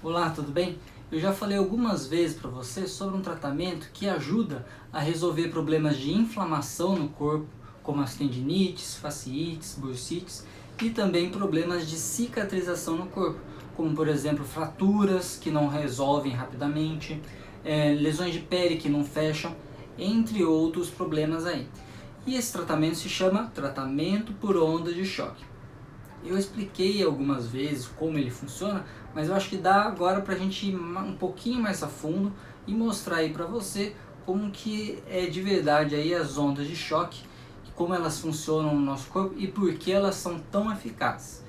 Olá, tudo bem? Eu já falei algumas vezes para você sobre um tratamento que ajuda a resolver problemas de inflamação no corpo, como as tendinites, fasciites, bursites e também problemas de cicatrização no corpo, como por exemplo fraturas que não resolvem rapidamente, lesões de pele que não fecham, entre outros problemas aí. E esse tratamento se chama tratamento por onda de choque. Eu expliquei algumas vezes como ele funciona, mas eu acho que dá agora para a gente ir um pouquinho mais a fundo e mostrar aí para você como que é de verdade aí as ondas de choque, como elas funcionam no nosso corpo e por que elas são tão eficazes.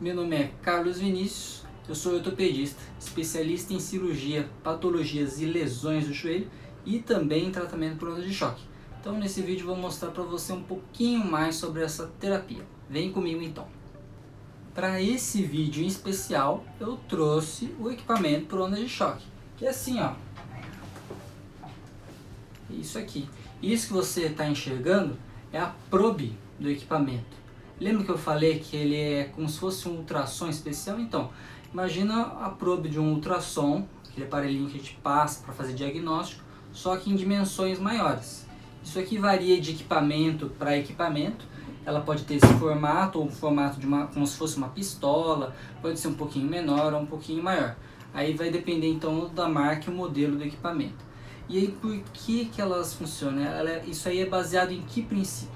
Meu nome é Carlos Vinícius, eu sou ortopedista, especialista em cirurgia, patologias e lesões do joelho e também em tratamento por onda de choque. Então nesse vídeo eu vou mostrar para você um pouquinho mais sobre essa terapia. Vem comigo então. Para esse vídeo em especial, eu trouxe o equipamento por onda de choque, que é assim, ó. Isso aqui. Isso que você está enxergando é a probe do equipamento. Lembra que eu falei que ele é como se fosse um ultrassom especial? Então, imagina a probe de um ultrassom, aquele aparelhinho que a gente passa para fazer diagnóstico, só que em dimensões maiores. Isso aqui varia de equipamento para equipamento. Ela pode ter esse formato, ou um formato de como se fosse uma pistola, pode ser um pouquinho menor ou um pouquinho maior. Aí vai depender então da marca e o modelo do equipamento. E aí por que elas funcionam? Isso aí é baseado em que princípio?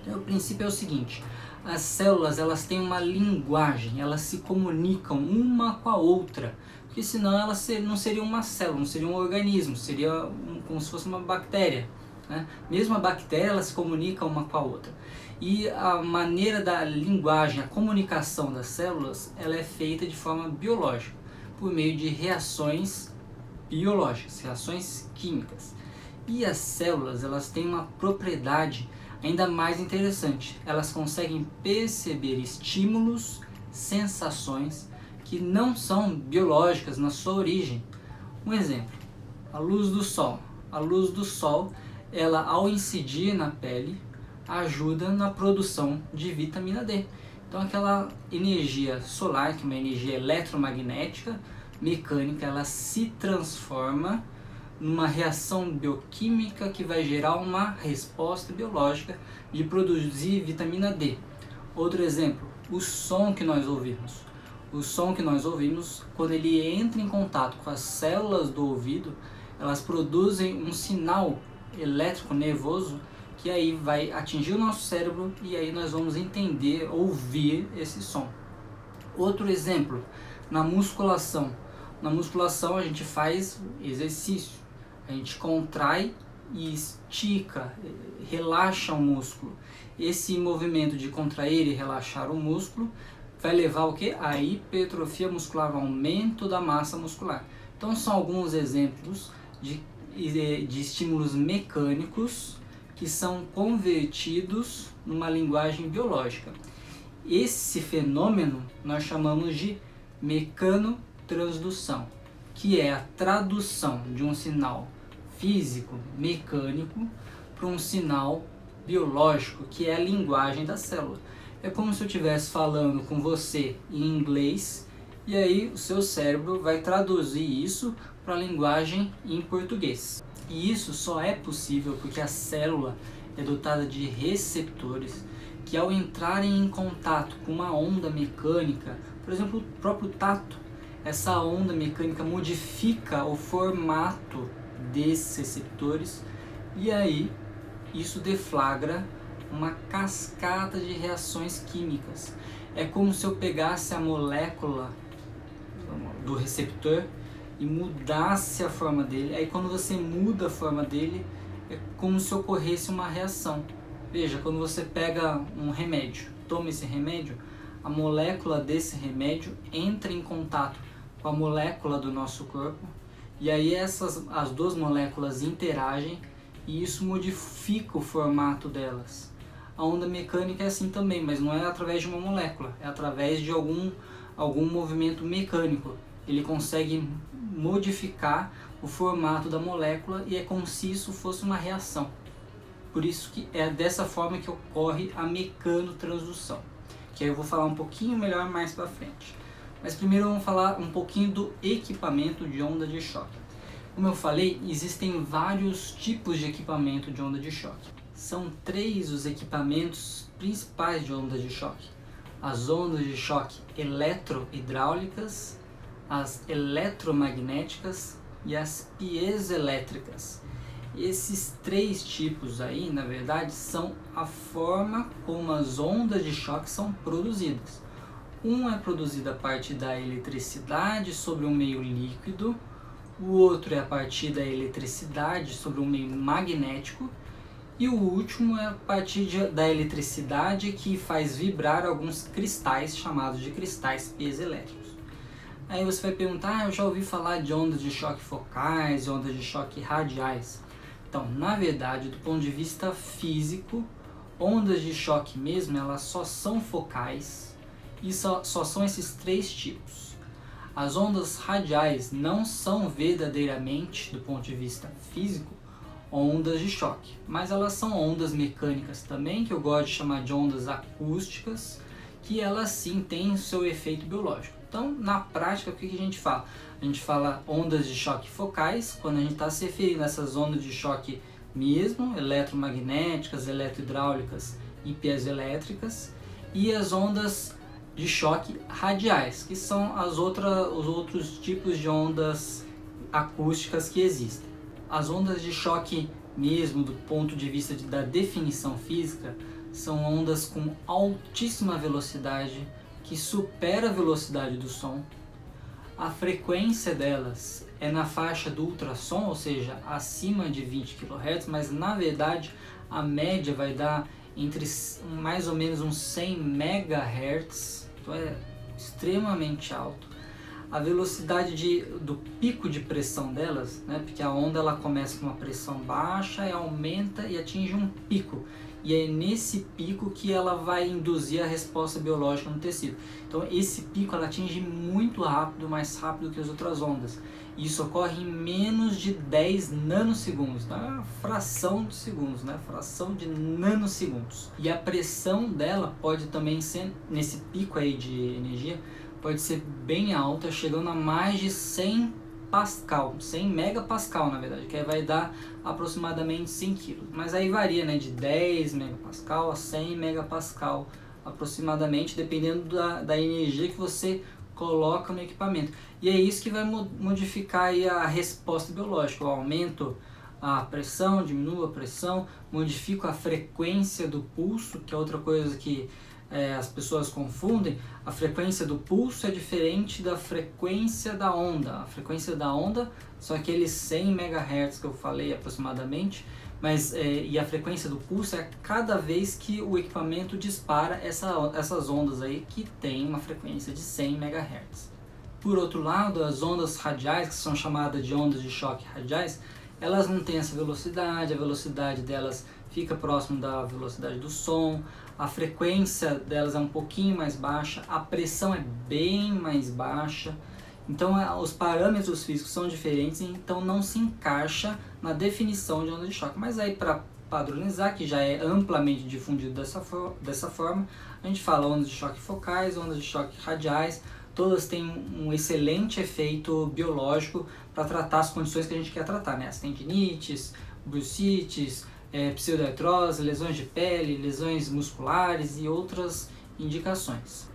Então, o princípio é o seguinte: as células elas têm uma linguagem, elas se comunicam uma com a outra, porque senão elas não seriam uma célula, não seria um organismo, seria como se fosse uma bactéria. Né? Mesmo a bactéria ela se comunica uma com a outra. E a maneira da linguagem, a comunicação das células, ela é feita de forma biológica, por meio de reações biológicas, reações químicas. E as células, elas têm uma propriedade ainda mais interessante. Elas conseguem perceber estímulos, sensações que não são biológicas na sua origem. Um exemplo, a luz do sol. A luz do sol, ela ao incidir na pele, ajuda na produção de vitamina D. Então aquela energia solar, que é uma energia eletromagnética, mecânica, ela se transforma numa reação bioquímica que vai gerar uma resposta biológica de produzir vitamina D. Outro exemplo, o som que nós ouvimos. O som que nós ouvimos, quando ele entra em contato com as células do ouvido, elas produzem um sinal elétrico nervoso que aí vai atingir o nosso cérebro e aí nós vamos entender, ouvir esse som. Outro exemplo, na musculação. Na musculação a gente faz exercício, a gente contrai e estica, relaxa o músculo. Esse movimento de contrair e relaxar o músculo vai levar ao quê? A hipertrofia muscular, ao aumento da massa muscular. Então são alguns exemplos de estímulos mecânicos que são convertidos numa linguagem biológica. Esse fenômeno nós chamamos de mecanotransdução, que é a tradução de um sinal físico, mecânico, para um sinal biológico, que é a linguagem da célula. É como se eu estivesse falando com você em inglês, e aí o seu cérebro vai traduzir isso para a linguagem em português. E isso só é possível porque a célula é dotada de receptores que, ao entrarem em contato com uma onda mecânica, por exemplo, o próprio tato, essa onda mecânica modifica o formato desses receptores e aí isso deflagra uma cascata de reações químicas. É como se eu pegasse a molécula do receptor e mudasse a forma dele. Aí quando você muda a forma dele, é como se ocorresse uma reação. Veja, quando você pega um remédio, toma esse remédio, a molécula desse remédio entra em contato com a molécula do nosso corpo, e aí as duas moléculas interagem e isso modifica o formato delas. A onda mecânica é assim também, mas não é através de uma molécula, é através de algum movimento mecânico. Ele consegue modificar o formato da molécula e é como se isso fosse uma reação. Por isso que é dessa forma que ocorre a mecanotransdução, que aí eu vou falar um pouquinho melhor mais para frente. Mas primeiro vamos falar um pouquinho do equipamento de onda de choque. Como eu falei, existem vários tipos de equipamento de onda de choque. São 3 os equipamentos principais de onda de choque: as ondas de choque eletrohidráulicas, as eletromagnéticas e as piezoelétricas. Esses 3 tipos aí, na verdade, são a forma como as ondas de choque são produzidas. Um é produzido a partir da eletricidade sobre um meio líquido, o outro é a partir da eletricidade sobre um meio magnético, e o último é a partir da eletricidade que faz vibrar alguns cristais chamados de cristais piezoelétricos. Aí você vai perguntar, eu já ouvi falar de ondas de choque focais, ondas de choque radiais. Então, na verdade, do ponto de vista físico, ondas de choque mesmo, elas só são focais e só são esses 3 tipos. As ondas radiais não são verdadeiramente, do ponto de vista físico, ondas de choque, mas elas são ondas mecânicas também, que eu gosto de chamar de ondas acústicas, que elas sim têm o seu efeito biológico. Então, na prática, o que a gente fala? A gente fala ondas de choque focais, quando a gente está se referindo a essas ondas de choque mesmo, eletromagnéticas, eletrohidráulicas e piezoelétricas, e as ondas de choque radiais, que são os outros tipos de ondas acústicas que existem. As ondas de choque mesmo, do ponto de vista da definição física, são ondas com altíssima velocidade, que supera a velocidade do som. A frequência delas é na faixa do ultrassom, ou seja, acima de 20 kHz, mas na verdade a média vai dar entre mais ou menos uns 100 MHz, então é extremamente alto. A velocidade do pico de pressão delas, né, porque a onda ela começa com uma pressão baixa e aumenta e atinge um pico. E é nesse pico que ela vai induzir a resposta biológica no tecido. Então esse pico ela atinge muito rápido, mais rápido que as outras ondas. E isso ocorre em menos de 10 nanosegundos, tá? Uma fração de segundos, né? Fração de nanosegundos. E a pressão dela pode também ser, nesse pico aí de energia, pode ser bem alta, chegando a mais de 100 Pascal, 100 megapascal na verdade, que aí vai dar aproximadamente 100 kg. Mas aí varia, né, de 10 megapascal a 100 megapascal aproximadamente, dependendo da energia que você coloca no equipamento. E é isso que vai modificar aí a resposta biológica. Eu aumento a pressão, diminuo a pressão, modifico a frequência do pulso, que é outra coisa que as pessoas confundem. A frequência do pulso é diferente da frequência da onda. A frequência da onda são aqueles 100 MHz que eu falei aproximadamente, mas e a frequência do pulso é cada vez que o equipamento dispara essas ondas aí que tem uma frequência de 100 MHz. Por outro lado, as ondas radiais, que são chamadas de ondas de choque radiais, elas não têm essa velocidade, a velocidade delas fica próximo da velocidade do som, a frequência delas é um pouquinho mais baixa, a pressão é bem mais baixa, então os parâmetros físicos são diferentes, então não se encaixa na definição de onda de choque. Mas aí para padronizar, que já é amplamente difundido dessa forma, a gente fala ondas de choque focais, ondas de choque radiais, todas têm um excelente efeito biológico para tratar as condições que a gente quer tratar, né? As tendinites, bursites, pseudoartrose, lesões de pele, lesões musculares e outras indicações.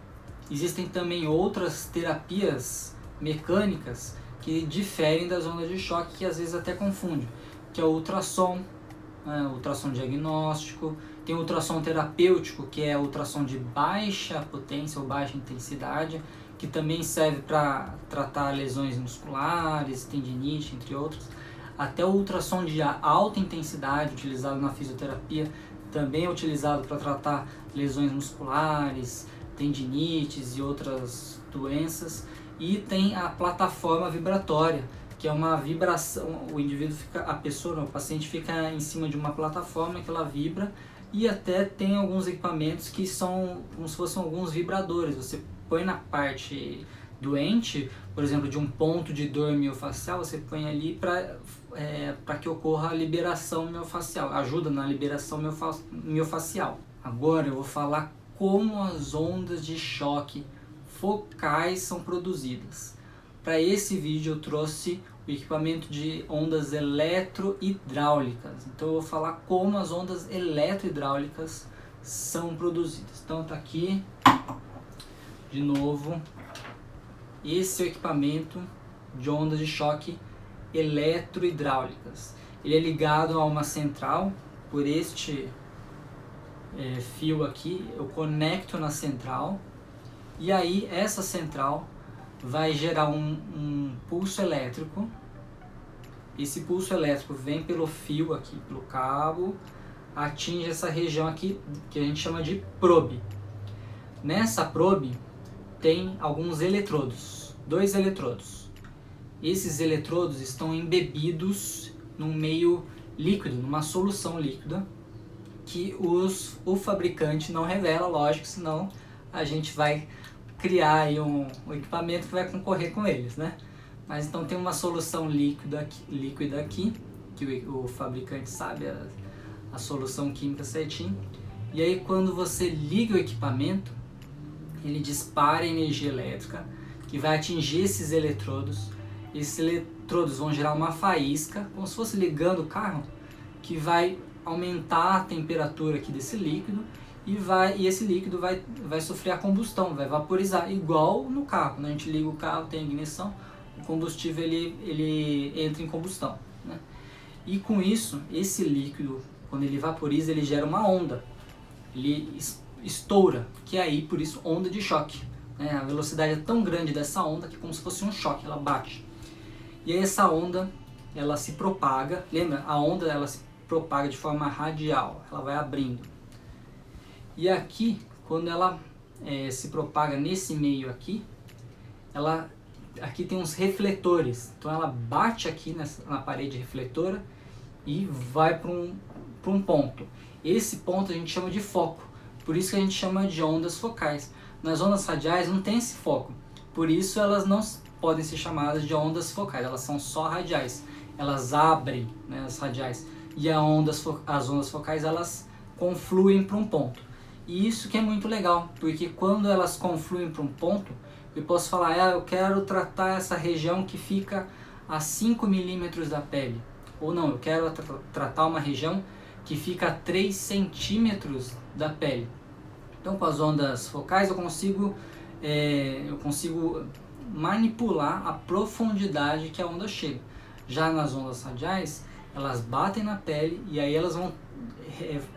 Existem também outras terapias mecânicas que diferem das ondas de choque, que às vezes até confundem, que é o ultrassom, ultrassom diagnóstico, tem o ultrassom terapêutico, que é o ultrassom de baixa potência ou baixa intensidade, que também serve para tratar lesões musculares, tendinite, entre outros. Até o ultrassom de alta intensidade, utilizado na fisioterapia, também é utilizado para tratar lesões musculares, tendinites e outras doenças. E tem a plataforma vibratória, que é uma vibração, o paciente fica em cima de uma plataforma que ela vibra, e até tem alguns equipamentos que são como se fossem alguns vibradores. Você põe na parte doente, por exemplo, de um ponto de dor miofascial, você põe ali para que ocorra a liberação miofascial, ajuda na liberação miofascial. Agora eu vou falar como as ondas de choque focais são produzidas. Para esse vídeo eu trouxe o equipamento de ondas eletrohidráulicas. Então eu vou falar como as ondas eletrohidráulicas são produzidas. Então tá aqui, de novo, esse é o equipamento de ondas de choque eletrohidráulicas. Ele é ligado a uma central por este fio aqui, eu conecto na central e aí essa central vai gerar um pulso elétrico. Esse pulso elétrico vem pelo fio aqui, pelo cabo, atinge essa região aqui que a gente chama de probe. Nessa probe tem alguns eletrodos, 2 eletrodos. Esses eletrodos estão embebidos num meio líquido, numa solução líquida, que o fabricante não revela, lógico, senão a gente vai criar aí um equipamento que vai concorrer com eles, né? Mas então tem uma solução líquida aqui que o fabricante sabe a solução química certinho. E aí quando você liga o equipamento, ele dispara energia elétrica que vai atingir esses eletrodos. Esses eletrodos vão gerar uma faísca, como se fosse ligando o carro, que vai aumentar a temperatura aqui desse líquido e esse líquido vai sofrer a combustão, vai vaporizar, igual no carro. Quando a gente liga o carro, tem ignição, o combustível ele entra em combustão, né? E com isso, esse líquido, quando ele vaporiza, ele gera uma onda, ele estoura, que é aí por isso onda de choque, né? A velocidade é tão grande dessa onda que é como se fosse um choque, ela bate. E aí essa onda, ela se propaga, lembra? A onda ela se propaga de forma radial, ela vai abrindo. E aqui, quando ela se propaga nesse meio aqui, aqui tem uns refletores. Então ela bate aqui na parede refletora e vai para um ponto. Esse ponto a gente chama de foco, por isso que a gente chama de ondas focais. Nas ondas radiais não tem esse foco, por isso elas não podem ser chamadas de ondas focais, elas são só radiais. Elas abrem, né, as radiais, e as ondas focais elas confluem para um ponto. E isso que é muito legal, porque quando elas confluem para um ponto, eu posso falar, eu quero tratar essa região que fica a 5 milímetros da pele. Ou não, eu quero tratar uma região que fica a 3 centímetros da pele. Então com as ondas focais eu consigo manipular a profundidade que a onda chega. Já nas ondas radiais, elas batem na pele e aí elas vão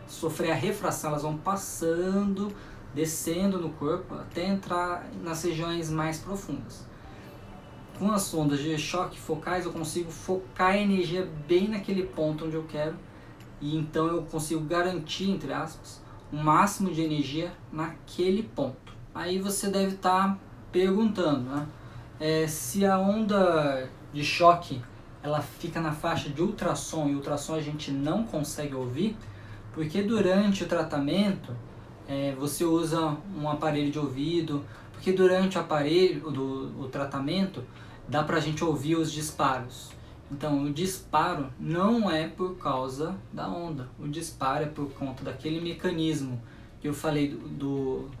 sofrer a refração, elas vão passando, descendo no corpo até entrar nas regiões mais profundas. Com as ondas de choque focais eu consigo focar a energia bem naquele ponto onde eu quero e então eu consigo garantir, entre aspas, o máximo de energia naquele ponto. Aí você deve estar perguntando, né? Se a onda de choque ela fica na faixa de ultrassom e ultrassom a gente não consegue ouvir, porque durante o tratamento você usa um aparelho de ouvido, porque durante o tratamento dá pra gente ouvir os disparos. Então o disparo não é por causa da onda, o disparo é por conta daquele mecanismo que eu falei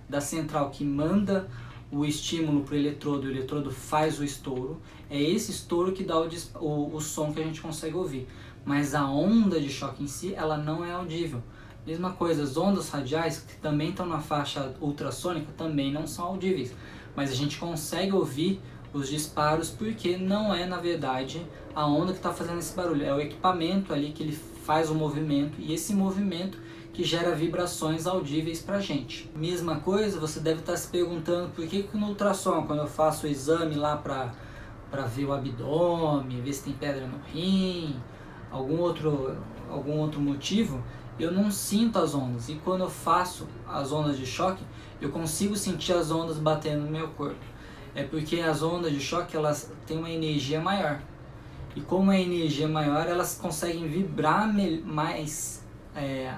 da central que manda o estímulo para o eletrodo faz o estouro, é esse estouro que dá o som que a gente consegue ouvir, mas a onda de choque em si, ela não é audível. Mesma coisa, as ondas radiais, que também estão na faixa ultrassônica, também não são audíveis, mas a gente consegue ouvir os disparos porque não é, na verdade, a onda que está fazendo esse barulho, é o equipamento ali que ele faz o movimento, e esse movimento que gera vibrações audíveis pra gente. Mesma coisa, você deve estar se perguntando por que no ultrassom, quando eu faço o exame lá pra ver o abdômen, ver se tem pedra no rim, algum outro motivo, eu não sinto as ondas. E quando eu faço as ondas de choque, eu consigo sentir as ondas batendo no meu corpo. É porque as ondas de choque, elas têm uma energia maior. E como a energia é maior, elas conseguem vibrar mais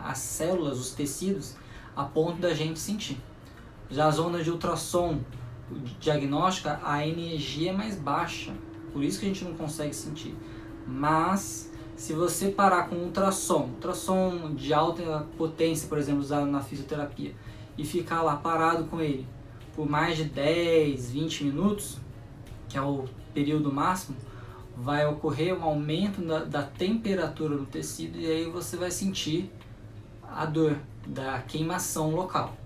as células, os tecidos, a ponto da gente sentir. Já as ondas de ultrassom diagnóstica, a energia é mais baixa, por isso que a gente não consegue sentir. Mas se você parar com ultrassom de alta potência, por exemplo, usado na fisioterapia, e ficar lá parado com ele por mais de 10, 20 minutos, que é o período máximo, vai ocorrer um aumento da temperatura do tecido e aí você vai sentir a dor da queimação local.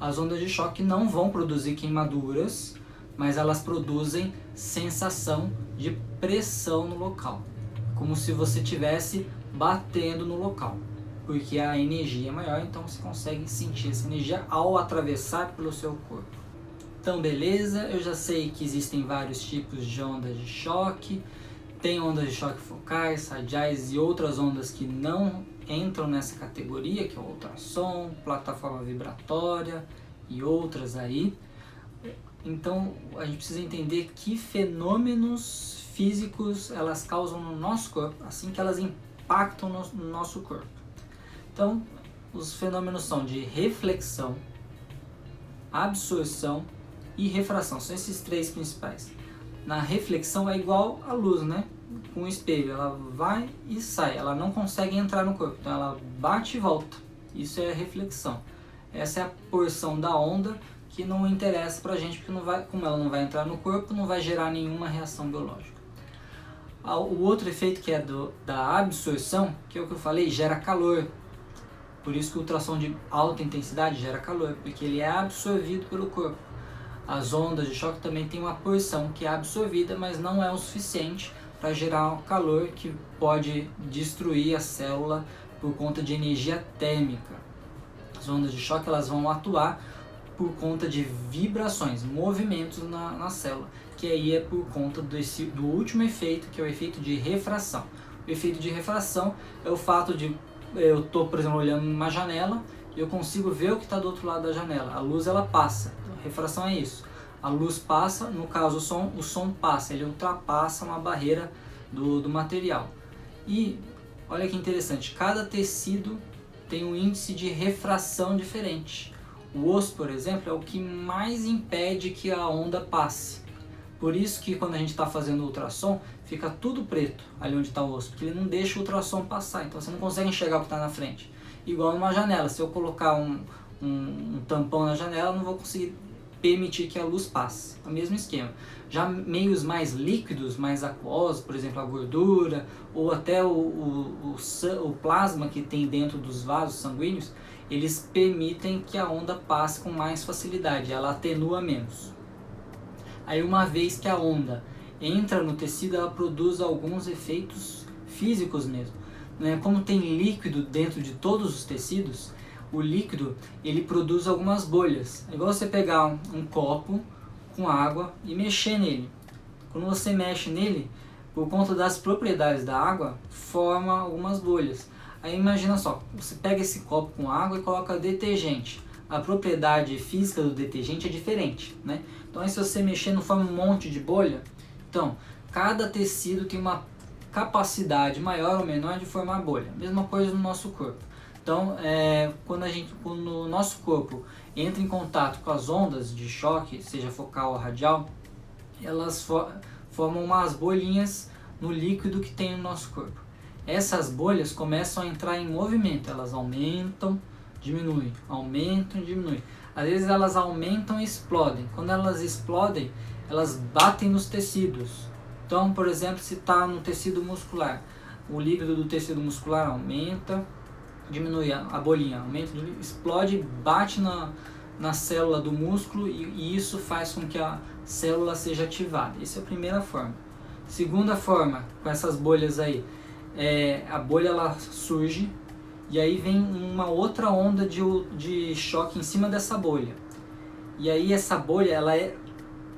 As ondas de choque não vão produzir queimaduras, mas elas produzem sensação de pressão no local, como se você estivesse batendo no local, porque a energia é maior, então você consegue sentir essa energia ao atravessar pelo seu corpo. Então beleza, eu já sei que existem vários tipos de ondas de choque, tem ondas de choque focais, radiais e outras ondas que não entram nessa categoria, que é o ultrassom, plataforma vibratória e outras aí. Então a gente precisa entender que fenômenos físicos elas causam no nosso corpo, assim que elas impactam no nosso corpo. Então os fenômenos são de reflexão, absorção e refração, são esses três principais. Na reflexão é igual a luz, né? Com o espelho, ela vai e sai, ela não consegue entrar no corpo, então ela bate e volta. Isso é reflexão. Essa é a porção da onda que não interessa pra gente, porque não vai, como ela não vai entrar no corpo, não vai gerar nenhuma reação biológica. O outro efeito que é da absorção, que é o que eu falei, gera calor. Por isso que o ultrassom de alta intensidade gera calor, porque ele é absorvido pelo corpo. As ondas de choque também têm uma porção que é absorvida, mas não é o suficiente para gerar um calor que pode destruir a célula por conta de energia térmica. As ondas de choque elas vão atuar por conta de vibrações, movimentos na célula, que aí é por conta do último efeito, que é o efeito de refração. O efeito de refração é o fato de eu estou, por exemplo, olhando numa janela e eu consigo ver o que está do outro lado da janela. A luz ela passa. Refração é isso. A luz passa, no caso o som passa, ele ultrapassa uma barreira do material. E olha que interessante, cada tecido tem um índice de refração diferente. O osso, por exemplo, é o que mais impede que a onda passe. Por isso que quando a gente está fazendo ultrassom, fica tudo preto ali onde está o osso, porque ele não deixa o ultrassom passar, então você não consegue enxergar o que está na frente. Igual numa janela, se eu colocar um tampão na janela, eu não vou conseguir permitir que a luz passe. É o mesmo esquema. Já meios mais líquidos, mais aquosos, por exemplo a gordura, ou até o plasma que tem dentro dos vasos sanguíneos, eles permitem que a onda passe com mais facilidade, ela atenua menos. Aí uma vez que a onda entra no tecido, ela produz alguns efeitos físicos mesmo. Como tem líquido dentro de todos os tecidos, o líquido ele produz algumas bolhas. É igual você pegar um copo com água e mexer nele. Quando você mexe nele, por conta das propriedades da água, forma algumas bolhas. Aí imagina só, você pega esse copo com água e coloca detergente. A propriedade física do detergente é diferente, né? Então aí se você mexer não forma um monte de bolha. Então, cada tecido tem uma capacidade maior ou menor de formar bolha. Mesma coisa no nosso corpo. Então, quando o nosso corpo entra em contato com as ondas de choque, seja focal ou radial, elas formam umas bolinhas no líquido que tem no nosso corpo. Essas bolhas começam a entrar em movimento, elas aumentam, diminuem, aumentam, diminuem. Às vezes elas aumentam e explodem. Quando elas explodem, elas batem nos tecidos. Então, por exemplo, se está no tecido muscular, o líquido do tecido muscular aumenta, diminui a bolinha, aumenta, explode, bate na célula do músculo e isso faz com que a célula seja ativada. Essa é a primeira forma. Segunda forma, com essas bolhas aí, a bolha ela surge e aí vem uma outra onda de choque em cima dessa bolha. E aí essa bolha ela é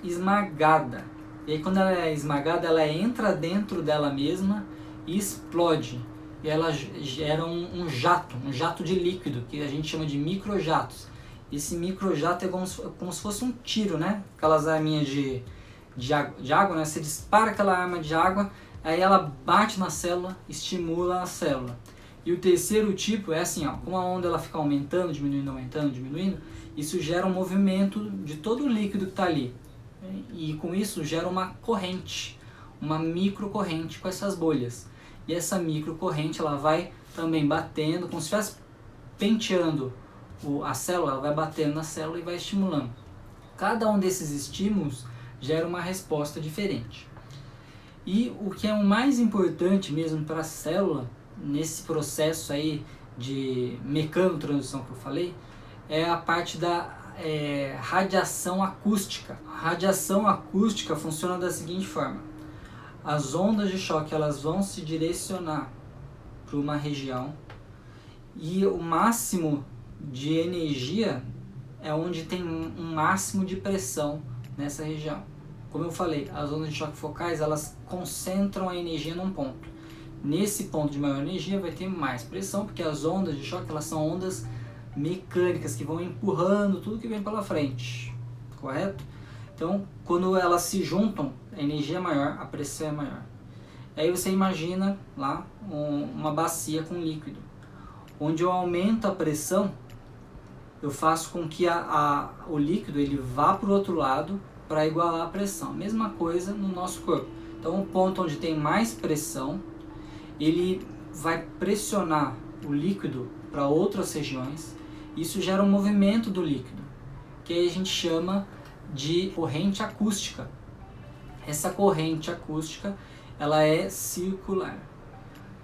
esmagada. E aí quando ela é esmagada, ela entra dentro dela mesma e explode. E ela gera um jato de líquido, que a gente chama de microjatos. Esse microjato é como se fosse um tiro, né? Aquelas arminhas de água, né? Você dispara aquela arma de água, aí ela bate na célula, estimula a célula. E o terceiro tipo é assim, ó, como a onda ela fica aumentando, diminuindo, aumentando, diminuindo, isso gera um movimento de todo o líquido que está ali. E com isso gera uma corrente, uma microcorrente com essas bolhas. E essa microcorrente ela vai também batendo, como se estivesse penteando a célula, ela vai batendo na célula e vai estimulando. Cada um desses estímulos gera uma resposta diferente. E o que é o mais importante mesmo para a célula, nesse processo aí de mecanotransdução que eu falei, é a parte da radiação acústica. A radiação acústica funciona da seguinte forma: as ondas de choque elas vão se direcionar para uma região e o máximo de energia é onde tem um máximo de pressão nessa região. Como eu falei, as ondas de choque focais elas concentram a energia num ponto. Nesse ponto de maior energia vai ter mais pressão, porque as ondas de choque elas são ondas mecânicas que vão empurrando tudo que vem pela frente, correto? Então, quando elas se juntam, a energia é maior, a pressão é maior. Aí você imagina lá uma bacia com líquido, onde eu aumento a pressão, eu faço com que o líquido ele vá para o outro lado para igualar a pressão. Mesma coisa no nosso corpo. Então, o ponto onde tem mais pressão, ele vai pressionar o líquido para outras regiões. Isso gera um movimento do líquido, que aí a gente chama de corrente acústica. Essa corrente acústica, ela é circular.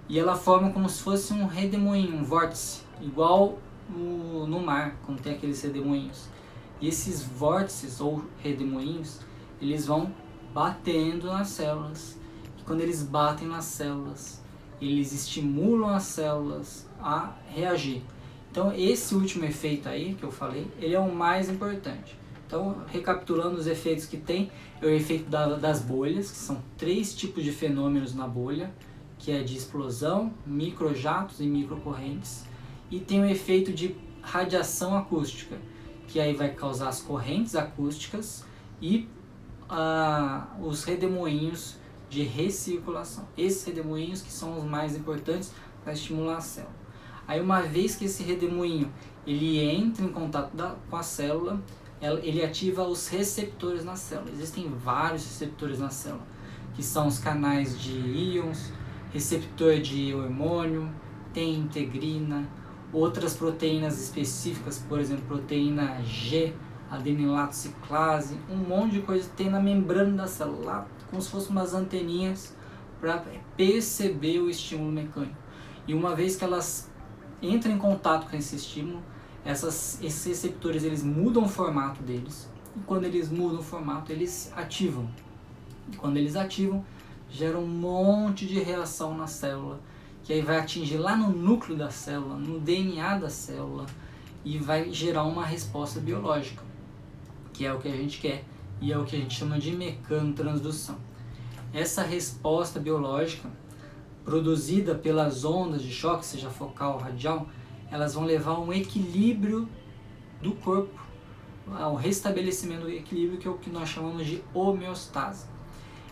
E ela forma como se fosse um redemoinho, um vórtice, igual no mar, quando tem aqueles redemoinhos. E esses vórtices ou redemoinhos, eles vão batendo nas células. E quando eles batem nas células, eles estimulam as células a reagir. Então esse último efeito aí que eu falei, ele é o mais importante. Então, recapitulando os efeitos que tem, é o efeito das bolhas, que são 3 tipos de fenômenos na bolha, que é de explosão, microjatos e microcorrentes. E tem o efeito de radiação acústica, que aí vai causar as correntes acústicas e os redemoinhos de recirculação. Esses redemoinhos que são os mais importantes para estimular a célula. Aí uma vez que esse redemoinho ele entra em contato com a célula, ele ativa os receptores na célula. Existem vários receptores na célula, que são os canais de íons, receptor de hormônio, tem integrina, outras proteínas específicas, por exemplo, proteína G, adenilato ciclase, um monte de coisa que tem na membrana da célula, lá, como se fossem umas anteninhas para perceber o estímulo mecânico. E uma vez que elas entram em contato com esse estímulo, esses receptores eles mudam o formato deles, e quando eles mudam o formato, eles ativam. E quando eles ativam, gera um monte de reação na célula, que aí vai atingir lá no núcleo da célula, no DNA da célula, e vai gerar uma resposta biológica, que é o que a gente quer, e é o que a gente chama de mecanotransdução. Essa resposta biológica, produzida pelas ondas de choque, seja focal ou radial, elas vão levar a um equilíbrio do corpo, ao restabelecimento do equilíbrio, que é o que nós chamamos de homeostase.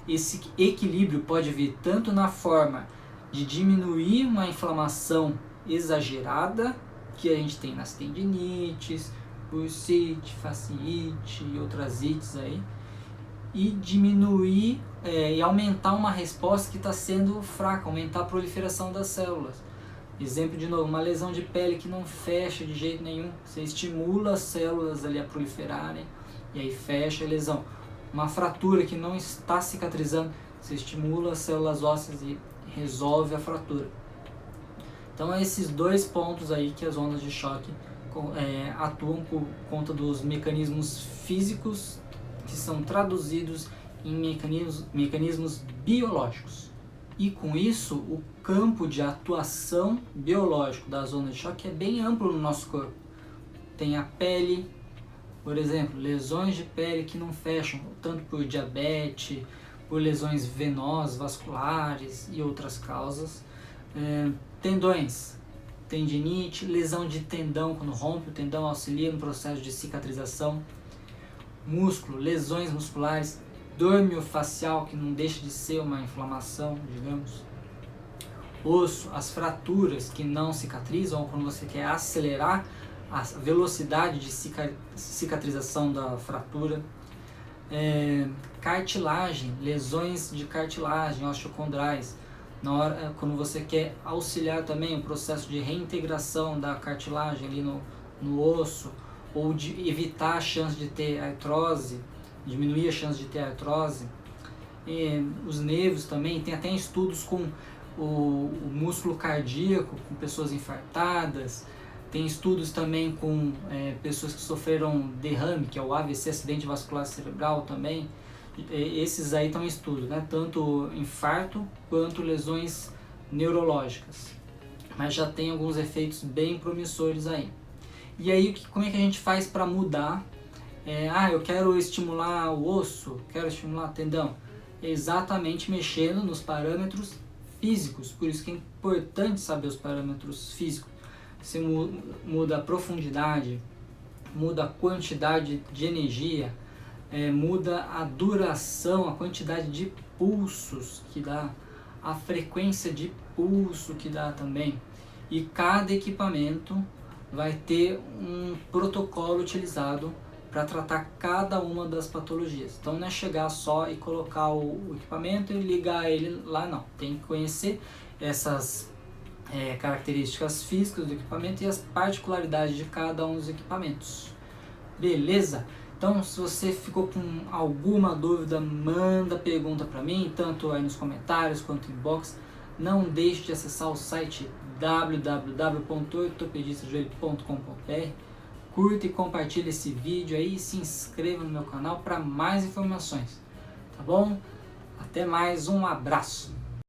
Esse equilíbrio pode vir tanto na forma de diminuir uma inflamação exagerada, que a gente tem nas tendinites, bursite, fasciite e outras ites aí, e diminuir e aumentar uma resposta que está sendo fraca, aumentar a proliferação das células. Exemplo de novo, uma lesão de pele que não fecha de jeito nenhum, você estimula as células ali a proliferarem e aí fecha a lesão. Uma fratura que não está cicatrizando, você estimula as células ósseas e resolve a fratura. Então é esses 2 pontos aí que as ondas de choque atuam por conta dos mecanismos físicos que são traduzidos em mecanismos biológicos. E com isso, o campo de atuação biológico das ondas de choque é bem amplo no nosso corpo. Tem a pele, por exemplo, lesões de pele que não fecham, tanto por diabetes, por lesões venosas, vasculares e outras causas. Tendões, tendinite, lesão de tendão, quando rompe o tendão, auxilia no processo de cicatrização. Músculo, lesões musculares, dor miofascial, que não deixa de ser uma inflamação, digamos. Osso, as fraturas que não cicatrizam, ou quando você quer acelerar a velocidade de cicatrização da fratura. Cartilagem, lesões de cartilagem, osteocondrais, quando você quer auxiliar também o processo de reintegração da cartilagem ali no osso, ou de evitar a chance de ter artrose, diminuir a chance de ter artrose. Os nervos também, tem até estudos com o músculo cardíaco, com pessoas infartadas, tem estudos também com pessoas que sofreram derrame, que é o AVC, acidente vascular cerebral também. Esses aí estão em estudo, né? Tanto infarto quanto lesões neurológicas. Mas já tem alguns efeitos bem promissores aí. E aí, como é que a gente faz para mudar? Eu quero estimular o osso, quero estimular o tendão. Exatamente mexendo nos parâmetros físicos, por isso que é importante saber os parâmetros físicos. Você muda a profundidade, muda a quantidade de energia, muda a duração, a quantidade de pulsos que dá, a frequência de pulso que dá também. E cada equipamento vai ter um protocolo utilizado para tratar cada uma das patologias. Então não é chegar só e colocar o equipamento e ligar ele lá, não. Tem que conhecer essas características físicas do equipamento e as particularidades de cada um dos equipamentos. Beleza? Então, se você ficou com alguma dúvida, manda pergunta para mim, tanto aí nos comentários quanto no inbox. Não deixe de acessar o site www.ortopedistajoelho.com.br. Curta e compartilhe esse vídeo aí e se inscreva no meu canal para mais informações. Tá bom? Até mais, um abraço!